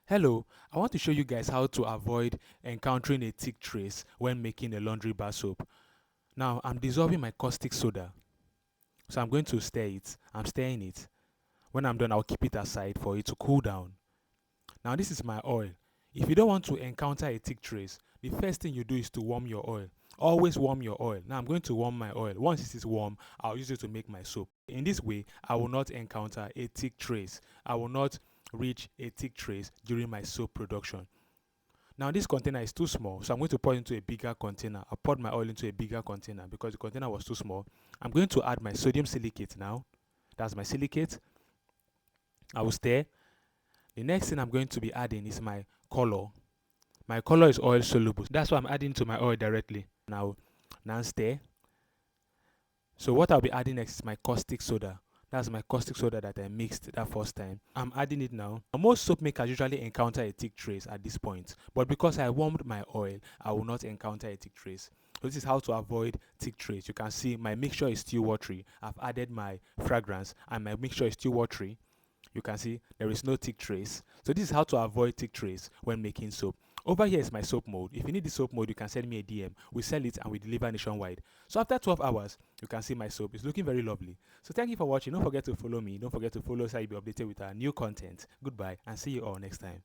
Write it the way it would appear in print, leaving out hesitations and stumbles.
Hello, I want to show you guys how to avoid encountering a thick trace when making a laundry bar soap. Now, I'm dissolving my caustic soda. So I'm going to stir it. I'm stirring it. When I'm done, I'll keep it aside for it to cool down. Now, this is my oil. If you don't want to encounter a thick trace, the first thing you do is to warm your oil. Always warm your oil. Now, I'm going to warm my oil. Once it is warm, I'll use it to make my soap. In this way, I will not encounter a thick trace. I will not reach a thick trace during my soap production. Now this container is too small, so I'm going to pour it into a bigger container. I poured my oil into a bigger container because the container was too small. I'm going to add my sodium silicate now. That's my silicate. I will stir. The next thing I'm going to be adding is my color. My color is oil soluble. That's why I'm adding to my oil directly. Now stir. So what I'll be adding next is my caustic soda. That's my caustic soda that I mixed that first time. I'm adding it now. Most soap makers usually encounter a thick trace at this point, but because I warmed my oil, I will not encounter a thick trace. So this is how to avoid thick trace. You can see my mixture is still watery. I've added my fragrance and my mixture is still watery. You can see there is no thick trace. So this is how to avoid thick trace when making soap. Over here is my soap mold. If you need the soap mold, you can send me a DM. We sell it and we deliver nationwide. So after 12 hours, you can see my soap. It's looking very lovely. So thank you for watching. Don't forget to follow me. Don't forget to follow us so you'll be updated with our new content. Goodbye and see you all next time.